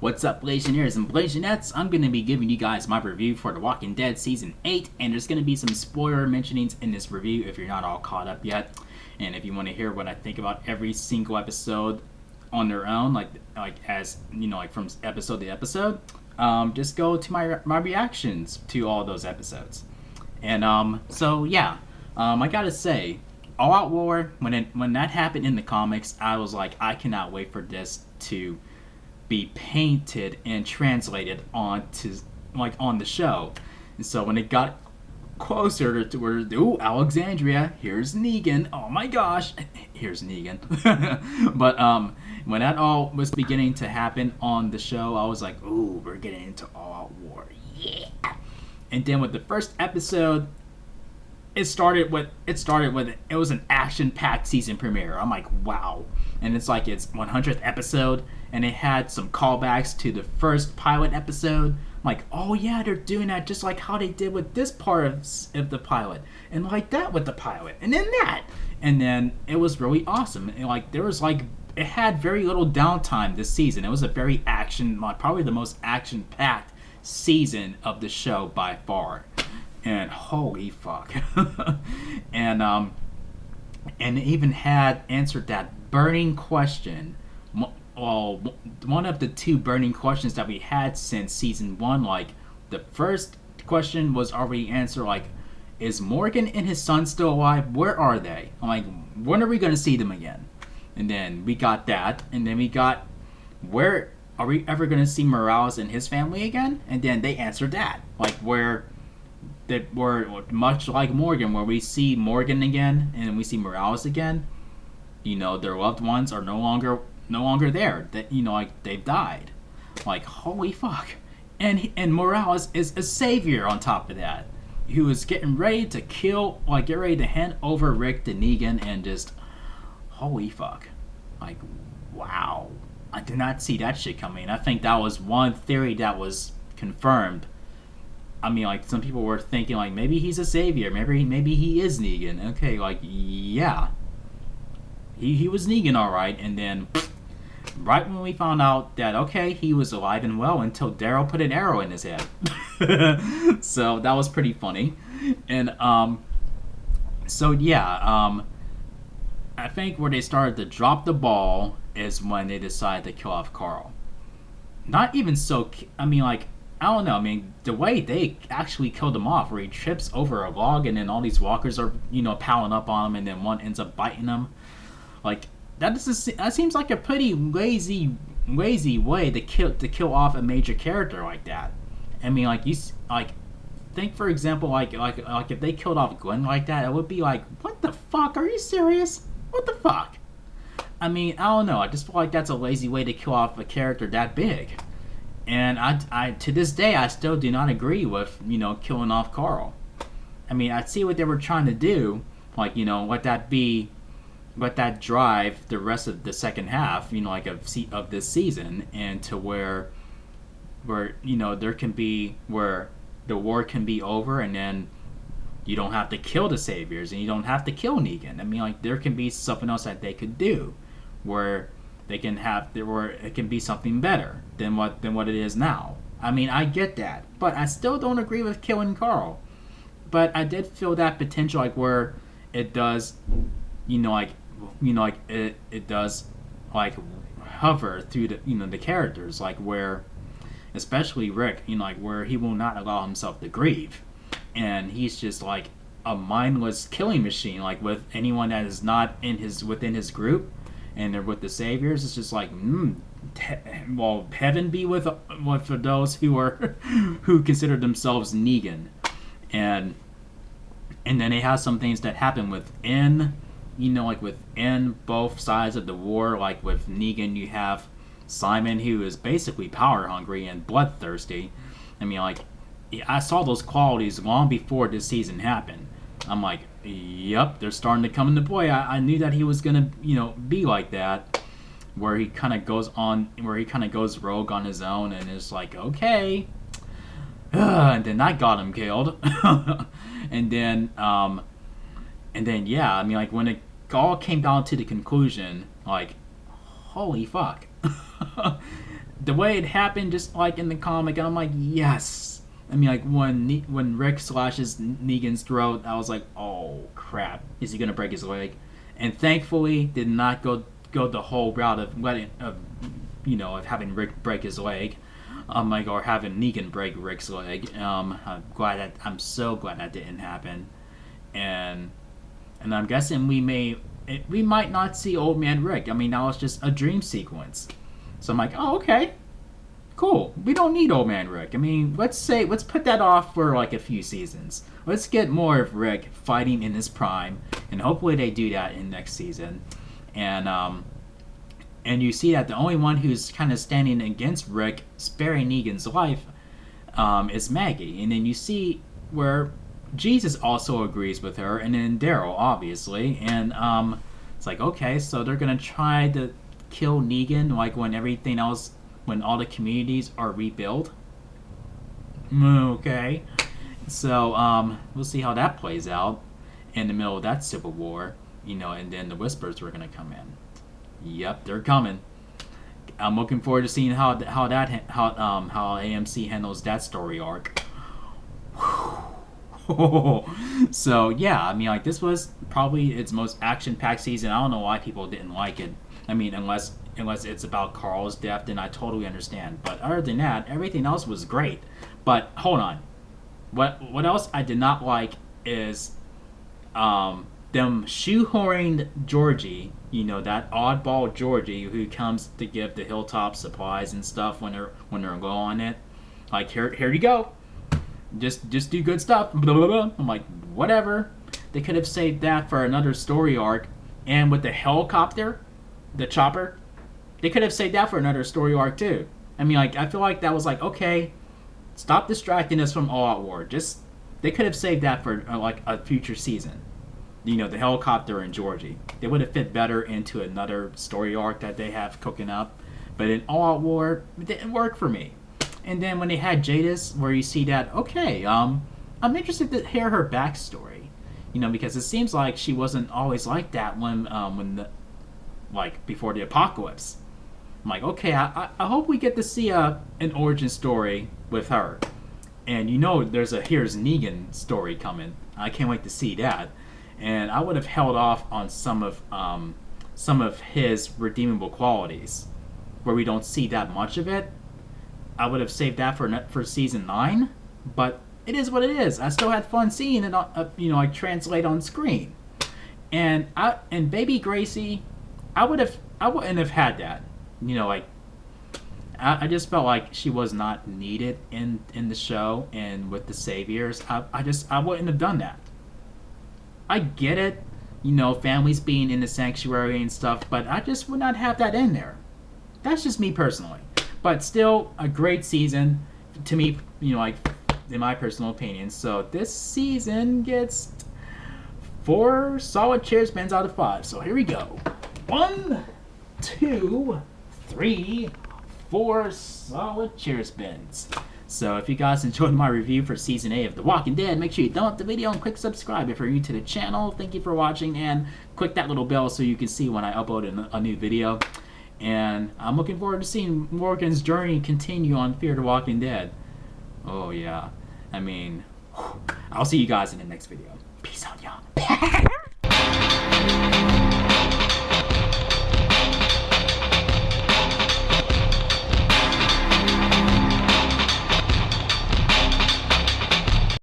What's up, Blasianeers and Blasianettes? I'm going to be giving you guys my review for The Walking Dead Season 8, and there's going to be some spoiler mentionings in this review if you're not all caught up yet. And if you want to hear what I think about every single episode on their own, like as, you know, like from episode to episode, just go to my reactions to all those episodes. And, I gotta say, All Out War, when that happened in the comics, I was like, I cannot wait for this to be painted and translated onto on the show. And so when it got closer to where, ooh, Alexandria, here's Negan, oh my gosh, here's Negan. But when that all was beginning to happen on the show, I was like, ooh, we're getting into All Out War, yeah. And then with the first episode, it was an action-packed season premiere. I'm like, wow. And it's like its 100th episode, and it had some callbacks to the first pilot episode. I'm like, oh yeah, they're doing that just like how they did with this part of the pilot, and like that with the pilot, and then that. And then it was really awesome. And it had very little downtime this season. It was a very probably the most action-packed season of the show by far. And holy fuck. and it even had answered that burning question. Well, one of the two burning questions that we had since season 1. Like, the first question was already answered, like, is Morgan and his son still alive? Where are they? I'm like, when are we going to see them again? And then we got that. And then we got, where are we ever going to see Morales and his family again? And then they answered that. Like, where that were much like Morgan, where we see Morgan again and we see Morales again. You know, their loved ones are no longer there. That, you know, like, they've died. Like, holy fuck. And Morales is a savior on top of that. He was getting ready to get ready to hand over Rick to Negan, and just holy fuck. Like, wow. I did not see that shit coming. I think that was one theory that was confirmed. I mean, like, some people were thinking, like, maybe he's a savior. Maybe he is Negan. Okay, like, yeah. He was Negan, alright. And then, right when we found out that, okay, he was alive and well, until Daryl put an arrow in his head. So, that was pretty funny. And, I think where they started to drop the ball is when they decided to kill off Carl. Not even so, I mean, like, I don't know. I mean, the way they actually killed him off, where he trips over a log and then all these walkers are, you know, piling up on him, and then one ends up biting him. Like, that seems like a pretty lazy way to kill off a major character like that. I mean, like, think for example, like if they killed off Glenn like that, it would be like, what the fuck? Are you serious? What the fuck? I mean, I don't know. I just feel like that's a lazy way to kill off a character that big. And I to this day, I still do not agree with, you know, killing off Carl. I mean, I see what they were trying to do, like, you know, let that drive the rest of the second half, you know, like of this season, and to where you know, there can be, where the war can be over, and then you don't have to kill the saviors, and you don't have to kill Negan. I mean, like, there can be something else that they could do, where it can be something better than what it is now. I mean, I get that, but I still don't agree with killing Carl. But I did feel that potential, like, where it does, it does, like, hover through the, you know, the characters, like, where, especially Rick, you know, like, where he will not allow himself to grieve, and he's just like a mindless killing machine, like, with anyone that is not within his group. And they're with the saviors. It's just like, well, heaven be with for those who consider themselves Negan, and then they have some things that happen within, you know, like within both sides of the war. Like with Negan, you have Simon, who is basically power hungry and bloodthirsty. I mean, like, I saw those qualities long before this season happened. I'm like, yep, they're starting to come into play. I knew that he was gonna, you know, be like that, where he kind of goes rogue on his own, and is like, okay, and then I got him killed, and then yeah, I mean, like, when it all came down to the conclusion, like, holy fuck, the way it happened, just like in the comic, I'm like, yes. I mean, like when Rick slashes Negan's throat, I was like, oh crap, is he gonna break his leg? And thankfully, did not go the whole route of of having Rick break his leg, like or having Negan break Rick's leg. I'm so glad that didn't happen, and I'm guessing we might not see Old Man Rick. I mean, that was just a dream sequence. So I'm like, oh, okay, cool. We don't need Old Man Rick. I mean, let's put that off for like a few seasons. Let's get more of Rick fighting in his prime, and hopefully they do that in next season. And you see that the only one who's kind of standing against Rick, sparing Negan's life, is Maggie. And then you see where Jesus also agrees with her, and then Daryl, obviously. And it's like, okay, so they're gonna try to kill Negan, like when all the communities are rebuilt. Okay, so we'll see how that plays out in the middle of that civil war, and then the Whispers were gonna come in. Yep, they're coming. I'm looking forward to seeing how AMC handles that story arc. So yeah, I mean, like, this was probably its most action-packed season. I don't know why people didn't like it. I mean, unless it's about Carl's death, then I totally understand. But other than that, everything else was great. But hold on, what else I did not like is them shoehorning Georgie, that oddball Georgie who comes to give the Hilltop supplies and stuff when they're low on it. Like, here you go. Just do good stuff. Blah, blah, blah. I'm like, whatever. They could have saved that for another story arc. And with the helicopter, the chopper, they could have saved that for another story arc too. I mean, like, I feel like that was like, okay, stop distracting us from All Out War. They could have saved that for like a future season. The helicopter and Georgie. They would have fit better into another story arc that they have cooking up. But in All Out War, it didn't work for me. And then when they had Jadis, where you see that, okay, I'm interested to hear her backstory. Because it seems like she wasn't always like that before the apocalypse. I'm like, okay, I hope we get to see an origin story with her. And there's a Here's Negan story coming. I can't wait to see that. And I would have held off on some of his redeemable qualities, where we don't see that much of it. I would have saved that for season 9, but it is what it is. I still had fun seeing it, like translate on screen. And Baby Gracie, I wouldn't have had that. I just felt like she was not needed in the show and with the Saviors. I wouldn't have done that. I get it, families being in the sanctuary and stuff, but I just would not have that in there. That's just me personally. But still, a great season to me, like, in my personal opinion. So this season gets 4 solid chair spins out of 5. So here we go. 1, 2, 3, 4 solid chair spins. So if you guys enjoyed my review for Season 8 of The Walking Dead, make sure you thumb up the video and click subscribe if you're new to the channel. Thank you for watching, and click that little bell so you can see when I upload a new video. And I'm looking forward to seeing Morgan's journey continue on Fear the Walking Dead. Oh yeah, I mean, I'll see you guys in the next video. Peace out, y'all.